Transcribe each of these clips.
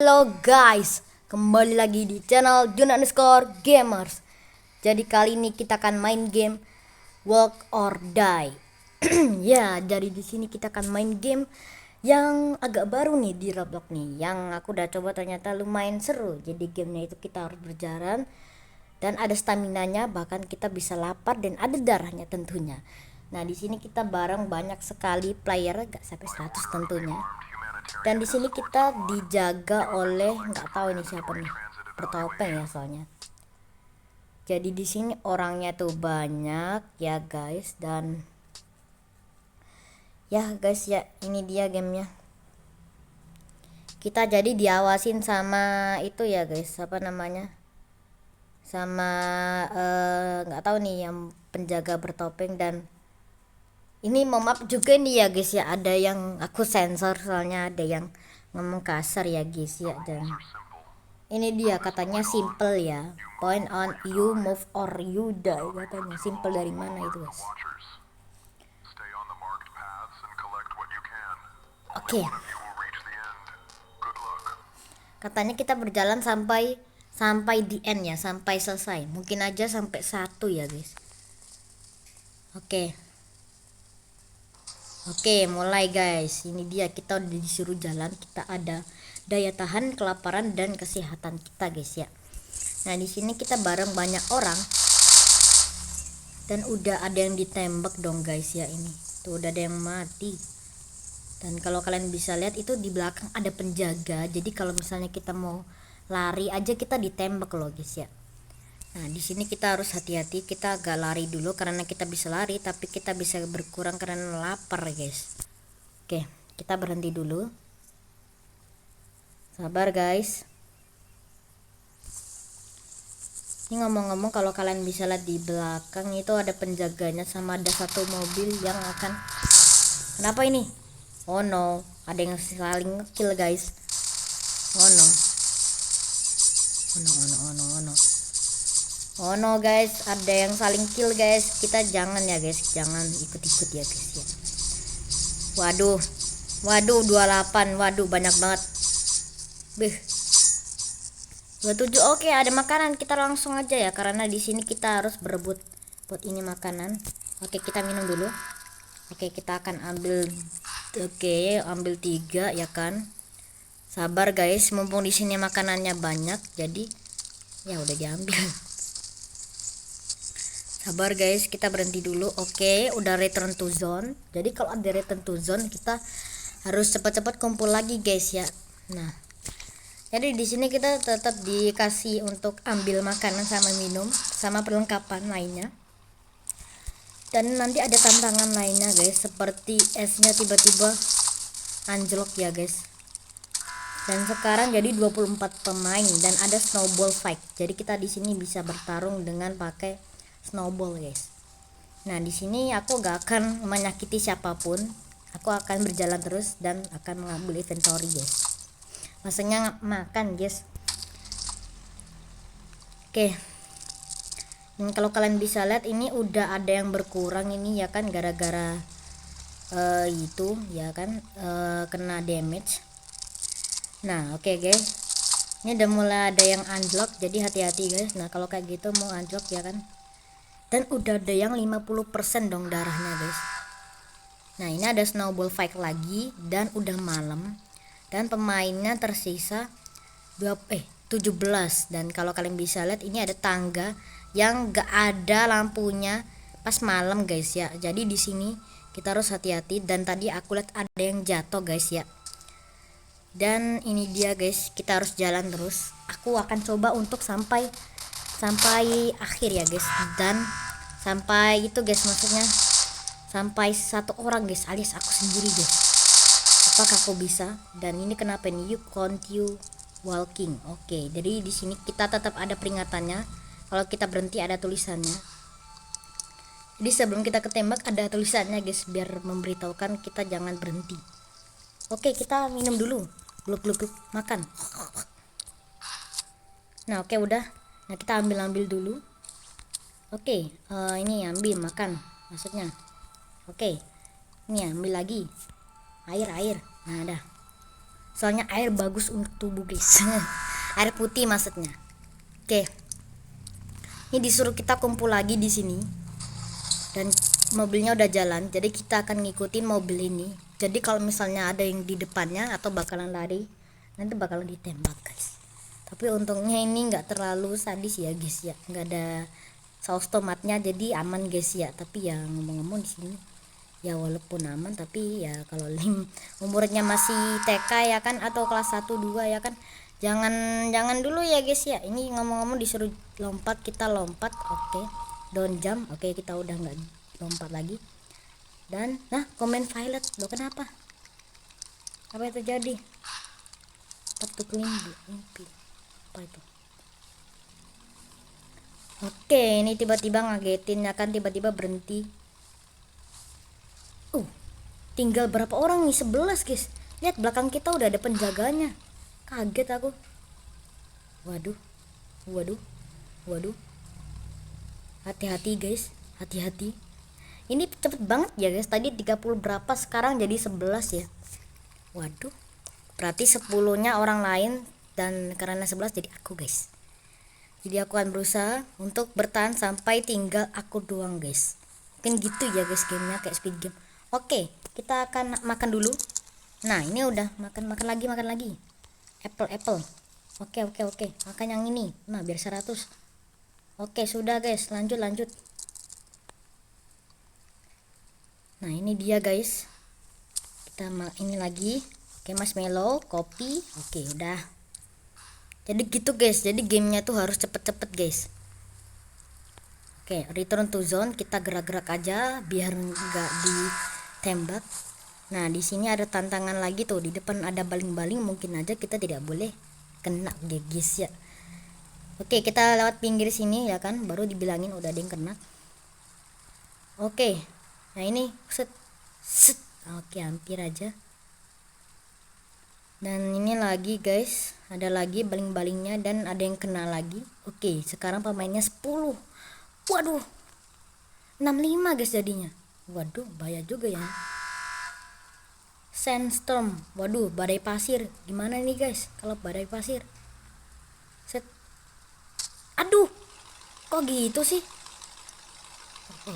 Halo guys, kembali lagi di channel Jun_Gamers. Jadi kali ini kita akan main game Walk or Die. Ya, jadi di sini kita akan main game yang agak baru nih di Roblox nih. Yang aku udah coba ternyata lumayan seru. Jadi gamenya itu kita harus berjalan dan ada staminanya, bahkan kita bisa lapar dan ada darahnya tentunya. Nah, di sini kita bareng banyak sekali player, gak sampai 100 tentunya. Dan di sini kita dijaga oleh nggak tahu ini siapa nih, bertopeng ya soalnya. Jadi di sini orangnya tuh banyak ya guys, dan ya guys ya ini dia gamenya. Kita jadi diawasin sama itu ya guys, apa namanya? Sama nggak tahu nih yang penjaga bertopeng. Dan ini maaf juga nih ya guys ya, ada yang aku sensor soalnya ada yang ngomong kasar ya guys ya. Dan ini dia katanya simple ya, point on you move or you die, katanya simple dari mana itu guys. Oke, katanya kita berjalan sampai di end ya, sampai selesai, mungkin aja sampai 1 ya guys. Oke. Oke, mulai guys. Ini dia, kita udah disuruh jalan. Kita ada daya tahan, kelaparan, dan kesehatan kita guys ya. Nah, di sini kita bareng banyak orang. Dan udah ada yang ditembak dong guys ya ini. Tuh udah ada yang mati. Dan kalau kalian bisa lihat itu di belakang ada penjaga. Jadi kalau misalnya kita mau lari aja kita ditembak loh guys ya. Nah, di sini kita harus hati-hati, kita agak lari dulu karena kita bisa lari, tapi kita bisa berkurang karena lapar, guys. Oke, kita berhenti dulu. Sabar, guys. Ini ngomong-ngomong, kalau kalian bisa lihat di belakang itu ada penjaganya sama ada satu mobil yang akan. Kenapa ini? Oh no, ada yang saling kill, guys. Oh no. Oh no, oh no, oh no, oh no. Oh no guys, ada yang saling kill guys. Kita jangan ya guys, jangan ikut-ikut ya guys ya. Waduh, 28, waduh banyak banget. Beh, 27. Oke, ada makanan, kita langsung aja ya, karena di sini kita harus berebut buat ini makanan. Oke, kita minum dulu. Oke, kita akan ambil. Oke, ambil 3 ya kan. Sabar guys, mumpung di sini makanannya banyak, jadi ya udah diambil. Sabar guys, kita berhenti dulu. Oke, udah return to zone. Jadi kalau ada return to zone kita harus cepat-cepat kumpul lagi guys ya. Nah, jadi di sini kita tetap dikasih untuk ambil makanan sama minum sama perlengkapan lainnya. Dan nanti ada tantangan lainnya guys, seperti esnya tiba-tiba anjlok ya guys. Dan sekarang jadi 24 pemain dan ada snowball fight. Jadi kita di sini bisa bertarung dengan pakai snowball guys. Nah, di sini aku gak akan menyakiti siapapun. Aku akan berjalan terus dan akan mengambil inventory guys. Maksudnya makan guys. Oke. Dan kalau kalian bisa lihat ini udah ada yang berkurang ini ya kan, gara-gara itu ya kan, kena damage. Nah, oke guys. Ini udah mulai ada yang unlock, jadi hati-hati guys. Nah, kalau kayak gitu mau unlock ya kan. Dan udah ada yang 50% dong darahnya guys. Nah, ini ada snowball fight lagi dan udah malam. Dan pemainnya tersisa 17. Dan kalau kalian bisa lihat ini ada tangga yang gak ada lampunya pas malam guys ya. Jadi di sini kita harus hati-hati, dan tadi aku lihat ada yang jatuh guys ya. Dan ini dia guys, kita harus jalan terus. Aku akan coba untuk sampai akhir ya guys, dan sampai itu guys, maksudnya sampai 1 orang guys, alias aku sendiri guys. Apakah aku bisa? Dan ini kenapa nih, you continue walking. Oke, jadi di sini kita tetap ada peringatannya. Kalau kita berhenti ada tulisannya. Jadi sebelum kita ketembak ada tulisannya guys, biar memberitahukan kita jangan berhenti. Oke, kita minum dulu. Gluk makan. Nah, oke udah. Nah, kita ambil dulu. Oke, ini ambil makan maksudnya. Oke, ini ambil lagi air. Nah, dah. soalnya air bagus untuk tubuh guys. Air putih maksudnya. Oke, ini disuruh kita kumpul lagi di sini dan mobilnya udah jalan, jadi kita akan ngikutin mobil ini. Jadi kalau misalnya ada yang di depannya atau bakalan lari, nanti bakalan ditembak guys. Tapi untungnya ini nggak terlalu sadis ya guys ya, nggak ada saus tomatnya, jadi aman guys ya. Tapi ya ngomong-ngomong di sini ya walaupun aman, tapi ya kalau umurnya masih TK ya kan, atau kelas 1 2 ya kan, jangan dulu ya guys ya. Ini ngomong-ngomong disuruh lompat, kita lompat. Oke, down jump. Oke, kita udah nggak lompat lagi. Dan nah, comment violet lo kenapa? Apa yang terjadi? Kartu mimpi apa itu? Oke, ini tiba-tiba ngagetin ya kan, tiba-tiba berhenti. Tinggal berapa orang nih? 11 guys. Lihat belakang kita udah ada penjaganya. Kaget aku. Waduh. Hati-hati guys, hati-hati. Ini cepet banget ya guys. Tadi 30 berapa, sekarang jadi 11 ya. Waduh. Berarti 10-nya orang lain, dan karena 11 jadi aku guys. Jadi aku akan berusaha untuk bertahan sampai tinggal aku doang guys. Mungkin gitu ya guys gamenya, kayak speed game. Oke, kita akan makan dulu. Nah, ini udah makan lagi. Apple. Oke. Makan yang ini. Nah, biar 100. Oke, sudah guys, lanjut. Nah, ini dia guys. Kita ini lagi. Oke, marshmallow, kopi. Oke, udah. Jadi gitu guys. Jadi gamenya tuh harus cepet-cepet guys. Oke, return to zone. Kita gerak-gerak aja biar nggak ditembak. Nah, di sini ada tantangan lagi tuh. Di depan ada baling-baling, mungkin aja kita tidak boleh kena guys ya. Oke, kita lewat pinggir sini ya kan, baru dibilangin udah ada yang kena. Oke. Nah, ini set. Oke, hampir aja. Dan ini lagi guys, ada lagi baling-balingnya dan ada yang kena lagi. Oke, sekarang pemainnya 10. Waduh, 65 guys jadinya. Waduh, bahaya juga ya. Sandstorm. Waduh, badai pasir. Gimana nih guys kalau badai pasir? Set. Aduh, kok gitu sih?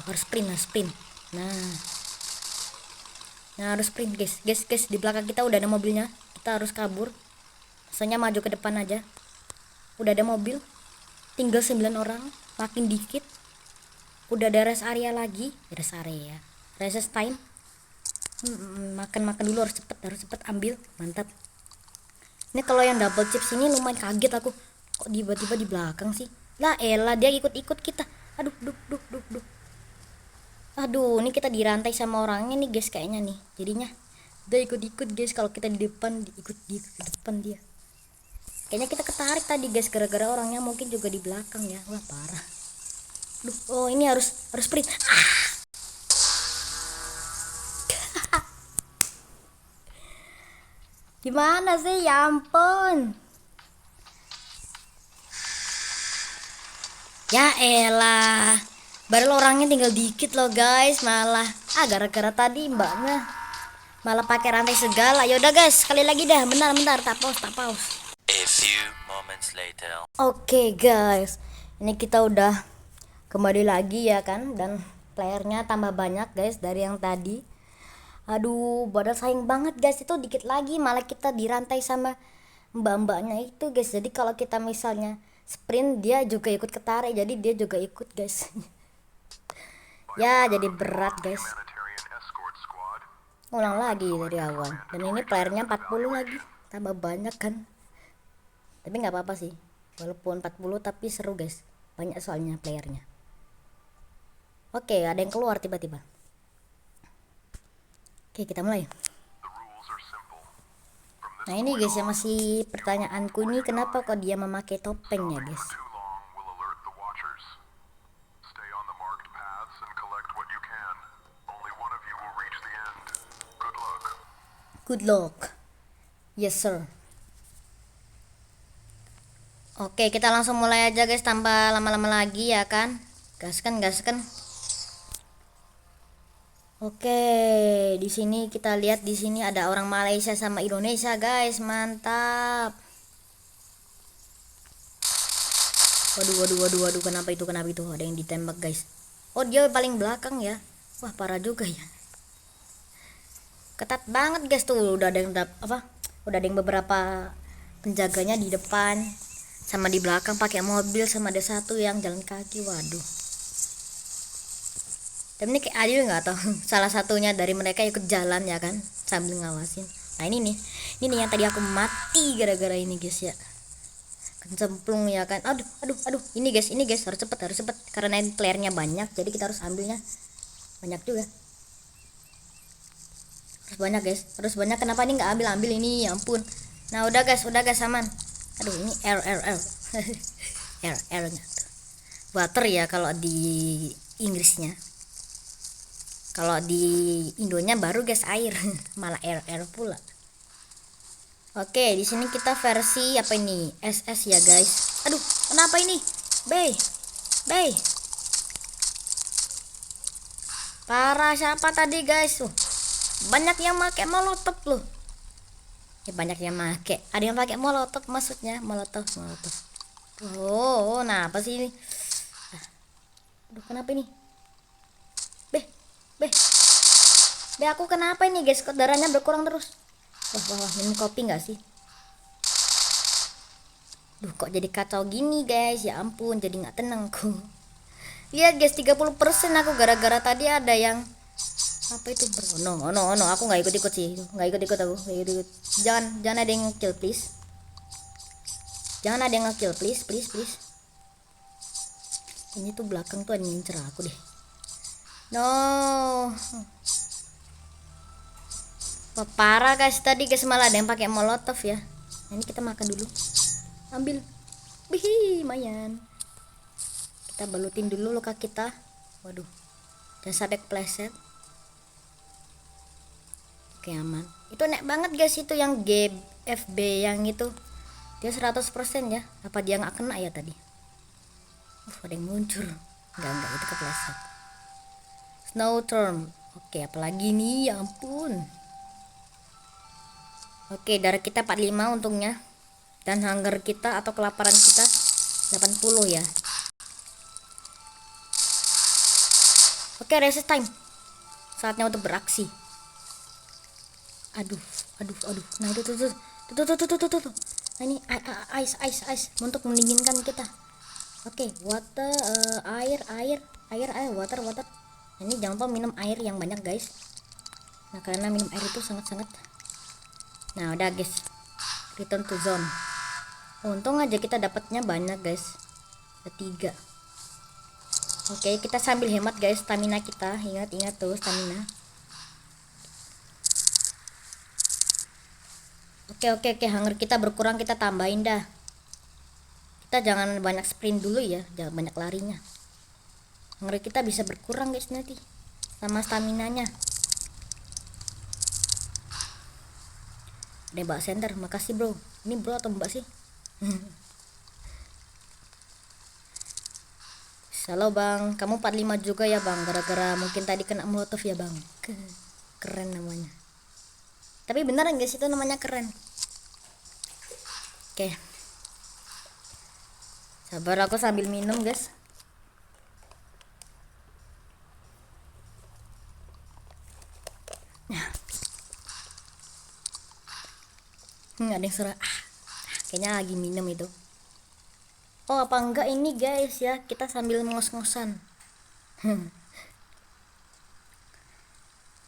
Harus sprint. Nah, harus sprint guys. Di belakang kita udah ada mobilnya. Kita harus kabur. Soalnya maju ke depan aja. Udah ada mobil. Tinggal 9 orang, makin dikit. Udah ada rest area lagi. Rest time. Makan dulu, harus cepet ambil. Mantap. Ini kalau yang double chips ini lumayan kaget aku. Kok tiba-tiba di belakang sih? Lah elah, dia ikut kita. Aduh, Aduh, ini kita dirantai sama orangnya nih guys kayaknya nih. Jadinya dia ikut guys, kalau kita di depan ikut di depan dia. Kayaknya kita ketarik tadi guys, gara-gara orangnya mungkin juga di belakang ya. Wah, parah. Duh, oh ini harus sprint. Gimana sih? Ya ampun. Ya elah. Baru orangnya tinggal dikit loh guys, malah gara-gara tadi mbaknya malah pakai rantai segala. Ya udah guys, sekali lagi dah. Bentar, tak pause. A few moments later. Oke guys, ini kita udah kembali lagi ya kan, dan playernya tambah banyak guys dari yang tadi. Aduh, padahal sayang banget guys, itu dikit lagi malah kita dirantai sama mbak-mbaknya itu guys. Jadi kalau kita misalnya sprint, dia juga ikut ketarik, jadi dia juga ikut guys. Ya jadi berat guys. Ulang lagi dari awal. Dan ini playernya 40 lagi, tambah banyak kan. Tapi nggak apa-apa sih, walaupun 40 tapi seru guys, banyak soalnya playernya. Oke, ada yang keluar tiba-tiba. Oke, kita mulai. Nah ini guys yang masih pertanyaanku ini, kenapa kok dia memakai topeng ya guys? Good luck. Yes sir. Oke, kita langsung mulai aja guys, tanpa lama-lama lagi ya kan. Gaskan. Oke, di sini kita lihat di sini ada orang Malaysia sama Indonesia, guys. Mantap. Waduh, waduh, waduh, waduh, kenapa itu? Kenapa itu? Ada yang ditembak, guys. Oh, dia paling belakang ya. Wah, parah juga ya. Ketat banget, guys, tuh. Udah ada yang Udah ada yang beberapa penjaganya di depan sama di belakang pakai mobil, sama ada satu yang jalan kaki. Waduh. Dan ini kayak adil nggak, tahu salah satunya dari mereka ikut jalan ya kan sambil ngawasin. Nah ini nih yang tadi aku mati gara-gara ini, guys ya, kencemplung ya kan. Aduh, aduh, aduh, ini guys harus cepet karena playernya banyak, jadi kita harus ambilnya banyak juga, harus banyak, guys, harus banyak. Kenapa ini nggak ambil ini, ya ampun. Nah udah guys aman. Aduh, ini R R nya water ya kalau di Inggrisnya. Kalau di Indonya baru, guys, air. Malah R pula. Oke, di sini kita versi apa ini? SS ya, guys. Aduh, kenapa ini? Bay. Parah, siapa tadi, guys? Banyak yang pakai molotov loh. Banyak yang pakai. Ada yang pakai molotov, maksudnya molotov. Oh, nah apa sih ini? Aduh, kenapa ini? Aku kenapa ini, guys? Kok darahnya berkurang terus? Wah, minum kopi nggak sih? Duh, kok jadi kacau gini, guys? Ya ampun, jadi nggak tenang aku. Lihat, guys, 30% aku gara-gara tadi ada yang apa itu, bro? No, aku nggak ikut sih. Nggak ikut aku. Jangan ada yang nge-kill, please. Jangan ada yang nge-kill, please. Ini tuh belakang tuh ada yang ngincer aku deh. No. Wah, parah, guys, tadi, guys, malah ada yang pakai molotov ya. Nah, ini kita makan dulu. Ambil. Wih, lumayan. Kita balutin dulu luka kita. Waduh. Jangan sampai kepleset. Oke, aman. Itu enak banget, guys, itu yang GFB yang itu. Dia 100% ya. Apa dia nggak kena ya tadi? Ada yang muncul. Enggak, itu kepleset. Snowstorm. Oke, apalagi nih, ya ampun. Oke, darah kita 45 untungnya. Dan hunger kita atau kelaparan kita 80 ya. Oke, reset time. Saatnya untuk beraksi. Aduh. Nah, itu tuh. Nah, ini ice untuk mendinginkan kita. Oke, water, air, water. Nah, ini jangan lupa minum air yang banyak, guys. Nah, karena minum air itu sangat-sangat. Nah, udah, guys, return to zone. Untung aja kita dapatnya banyak, guys, ketiga. Oke, kita sambil hemat, guys, stamina kita. Ingat tuh stamina. Oke, hunger kita berkurang, kita tambahin dah. Kita jangan banyak sprint dulu ya, jangan banyak larinya. Hunger kita bisa berkurang, guys, nanti sama staminanya. Ada Mbak Center, makasih, bro. Ini bro atau Mbak sih? Halo, Bang, kamu 45 juga ya, Bang? Gara-gara mungkin tadi kena molotov ya, Bang. Keren namanya. Tapi beneran, guys, itu namanya keren. Oke. Sabar, aku sambil minum, guys. Ada yang suara kayaknya lagi minum itu. Oh, apa enggak ini, guys, ya, kita sambil ngos-ngosan.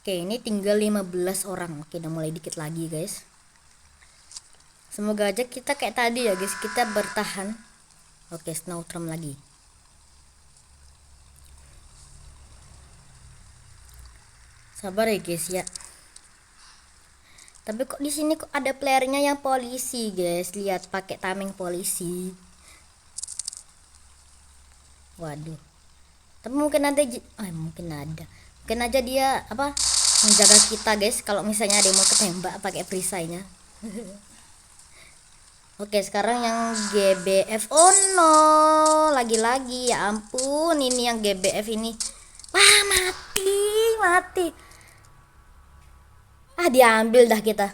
Oke, ini tinggal 15 orang. Oke, udah mulai dikit lagi, guys. Semoga aja kita kayak tadi ya, guys, kita bertahan. Oke, snowstorm lagi. Sabar ya, guys, ya. Tapi kok di sini kok ada playernya yang polisi, guys? Lihat, pakai tameng polisi. Waduh. Tapi mungkin aja dia apa? Menjaga kita, guys. Kalau misalnya ada yang mau ketembak pakai perisainya. Oke, sekarang yang GBF. Oh no, lagi-lagi, ya ampun, ini yang GBF ini. Wah, mati. Diambil dah kita.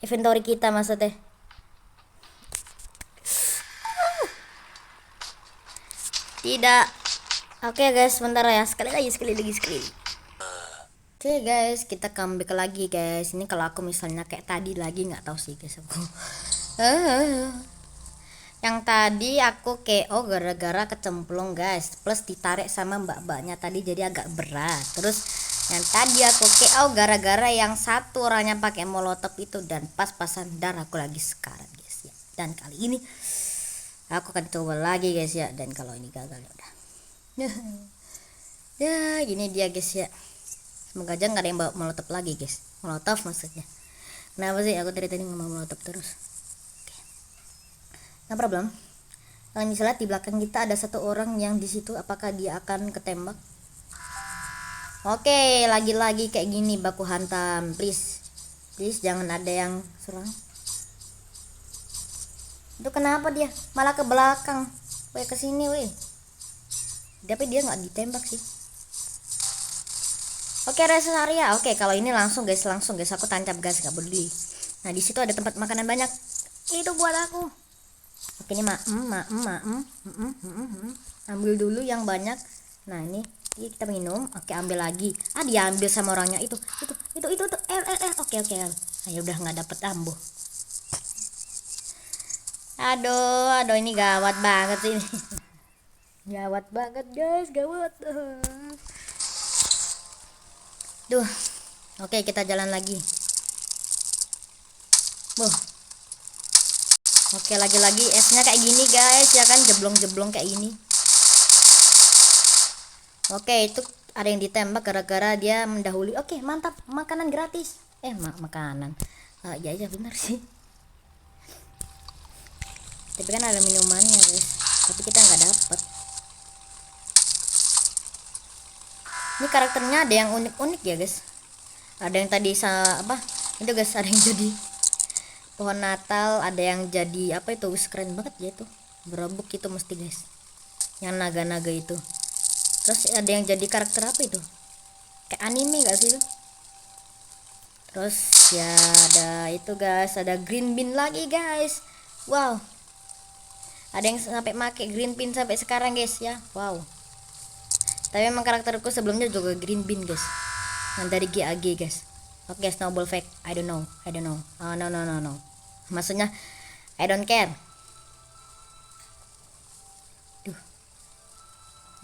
Inventory kita maksudnya. Tidak. Oke guys, sebentar ya. Sekali lagi. Oke guys, kita comeback lagi guys. Ini kalau aku misalnya kayak tadi lagi nggak tahu sih guys aku. Yang tadi aku KO gara-gara kecemplung guys, plus ditarik sama mbak-mbaknya tadi jadi agak berat. Terus yang tadi aku KO gara-gara yang satu orangnya pakai molotov itu dan pas-pasan dan aku lagi sekarat guys ya. Dan kali ini aku akan coba lagi guys ya, dan kalau ini gagal ya udah. Ya gini dia guys ya. Semoga aja nggak ada yang bawa molotov lagi guys. Molotov maksudnya. Kenapa sih aku tadi ngomong molotov terus? Oke. Nah problem. Kalau misalnya di belakang kita ada satu orang yang di situ, apakah dia akan ketembak? Oke, lagi-lagi kayak gini baku hantam. Please jangan ada yang serang. Itu kenapa dia malah ke belakang? Weh kesini weh. Tapi dia nggak ditembak sih. Oke, rest area. Oke, kalau ini langsung guys aku tancap gas, gak peduli. Nah, di situ ada tempat makanan banyak. Itu buat aku. Oke, ini ambil dulu yang banyak. Nah, ini kita minum. Oke, ambil lagi. Diambil sama orangnya itu. Oke. Ayo udah nggak dapet ambo. Aduh, ini gawat banget sih. Gawat banget guys, gawat. Duh. Oke, kita jalan lagi. Oke, lagi-lagi esnya kayak gini guys, ya kan, jeblong-jeblong kayak gini. Oke, itu ada yang ditembak gara-gara dia mendahului. Oke, mantap, makanan gratis. Makanan. Ya benar sih. Tapi kan ada minumannya guys, tapi kita nggak dapet. Ini karakternya ada yang unik-unik ya guys. Ada yang tadi itu guys, ada yang jadi pohon Natal, ada yang jadi apa itu, keren banget ya itu, berabuk itu mesti guys, yang naga-naga itu. Terus ada yang jadi karakter apa itu, kayak anime gak sih itu. Terus ya ada itu guys, ada green bean lagi guys. Wow, ada yang sampai make green bean sampai sekarang guys ya. Wow, tapi emang karakterku sebelumnya juga green bean guys, yang dari GAG guys. Oke, snowball fake. I don't know. Oh, no. Maksudnya I don't care. Duh.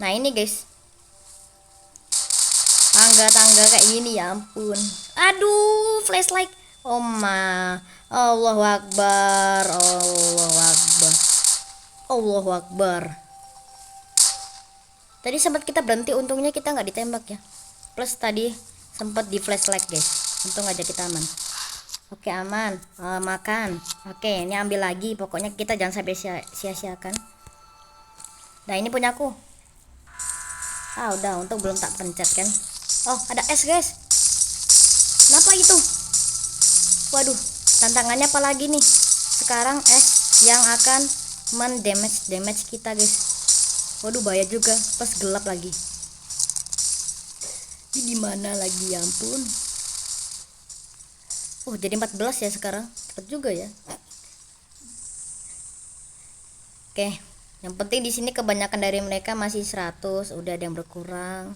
Nah, ini guys. Tangga-tangga kayak gini, ya ampun. Aduh, flashlight. Allahu Akbar. Allahu Akbar. Tadi sempat kita berhenti, untungnya kita nggak ditembak ya. Plus tadi sempat di flashlight guys. Untung aja kita aman. Oke, aman. Makan. Oke, ini ambil lagi. Pokoknya kita jangan sampai sia-siakan. Nah, ini punya aku. Udah, untung belum tak pencet kan. Oh, ada es guys. Kenapa itu? Waduh, tantangannya apa lagi nih? Sekarang es yang akan damage kita guys. Waduh, bahaya juga. Pas gelap lagi. Ini di mana lagi, ya ampun. Jadi 14 ya sekarang. Cepet juga ya. Oke, yang penting di sini kebanyakan dari mereka masih 100, udah ada yang berkurang.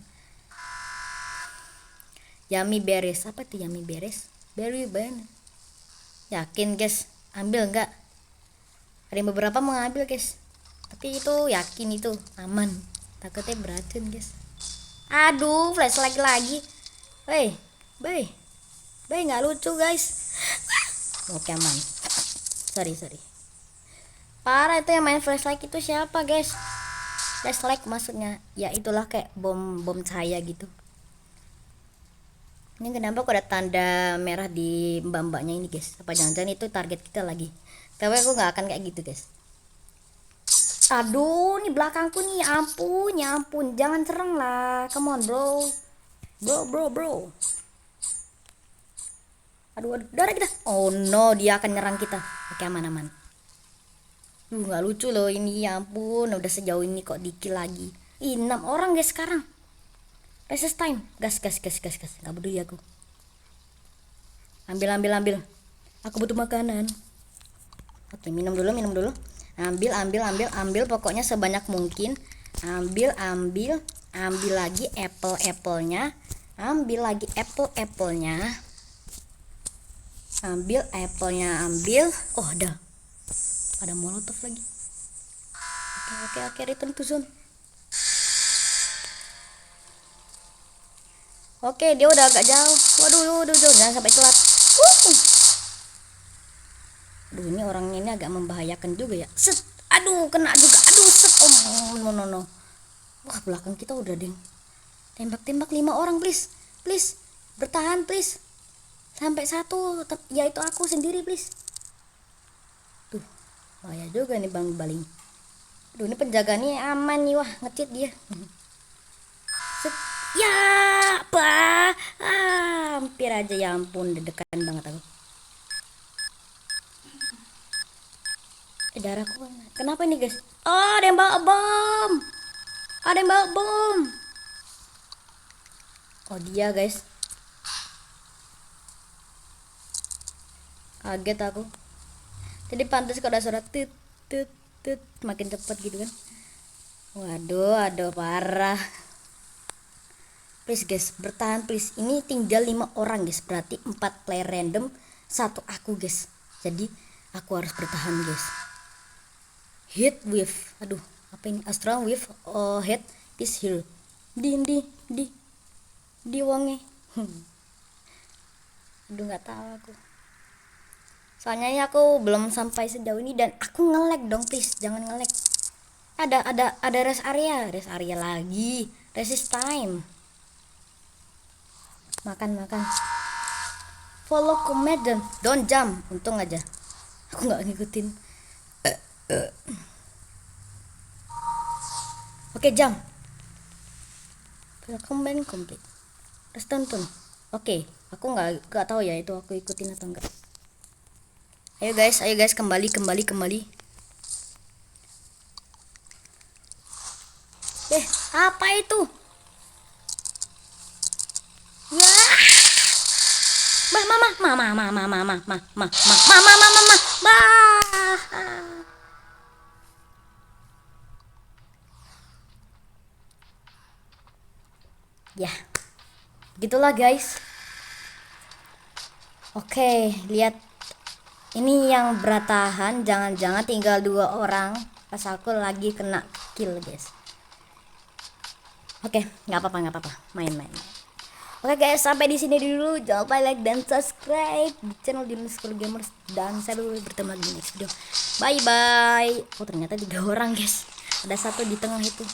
Yummy berries. Apa tuh yummy berries? Berry banget. Yakin guys, ambil enggak? Ada yang beberapa mau ngambil guys, tapi itu yakin itu aman, takutnya beracun guys. Aduh, flashlight lagi. Bay nggak lucu guys. Oke, aman. Sorry. Parah, itu yang main flashlight itu siapa guys? Flashlight maksudnya, ya itulah kayak bom cahaya gitu. Ini kenapa kok ada tanda merah di mbak-mbaknya ini guys? Apa jangan-jangan itu target kita lagi? Tapi aku nggak akan kayak gitu guys. Aduh, ini belakangku nih, ampun, jangan serang lah, come on bro. Aduh, darah kita. Oh no, dia akan nyerang kita. Oke, aman. Nggak lucu loh ini, ya ampun, udah sejauh ini kok dikill lagi. 6 orang guys sekarang. Resist time. Gas. Gak peduli aku. Ambil. Aku butuh makanan. Oke, minum dulu. Ambil. Pokoknya sebanyak mungkin. Ambil lagi apple-nya. Ambil lagi apple-nya. Ambil apple-nya, ambil. Oh, ada molotov lagi. Oke, return to zone. Oke, dia udah agak jauh. Waduh, jangan sampai telat. Aduh, ini orang ini agak membahayakan juga ya. Set. Aduh, kena juga. Aduh, set. Oh, no. Wah, belakang kita udah, deng. Tembak 5 orang, please. Bertahan, please. Sampai 1, yaitu aku sendiri, please. Tuh, bahaya juga nih Bang Baling. Aduh, ini penjaga nih aman nih, wah, nge-cheat dia. Set. Ya, apa? Hampir aja, ya ampun, deg-degan banget aku. Darahku. Kenapa ini, guys? Oh, ada yang bawa bom. Oh, dia, guys. Kaget aku. Jadi pantas kalau ada suara tut makin cepat gitu kan. Waduh, parah. Please guys, bertahan please. Ini tinggal 5 orang guys, berarti 4 player random, 1 aku guys. Jadi aku harus bertahan guys. Hit with, aduh, apa ini? A strong with hit is here. Di wonge. Aduh, nggak tahu aku. Soalnya ini aku belum sampai sejauh ini dan aku nge-lag dong, please jangan nge-lag. Ada rest area lagi. Resist time. Makan. Follow command dan don't jump. Untung aja aku nggak ngikutin. Oke, jump. Follow command complete. Terus tonton. Oke, aku nggak tahu ya itu aku ikutin atau enggak. Ayo guys, kembali. Apa itu? Ya. Mama. Ya. Begitulah guys. Oke, lihat. Ini yang bertahan, jangan-jangan tinggal 2 orang pas aku lagi kena kill guys. Oke, nggak apa-apa, main. Oke guys, sampai di sini dulu. Jangan lupa like dan subscribe di channel Dimas School Gamers dan saya dulu bertemu lagi di next video. Bye bye. Oh, ternyata 3 orang guys. Ada 1 di tengah itu.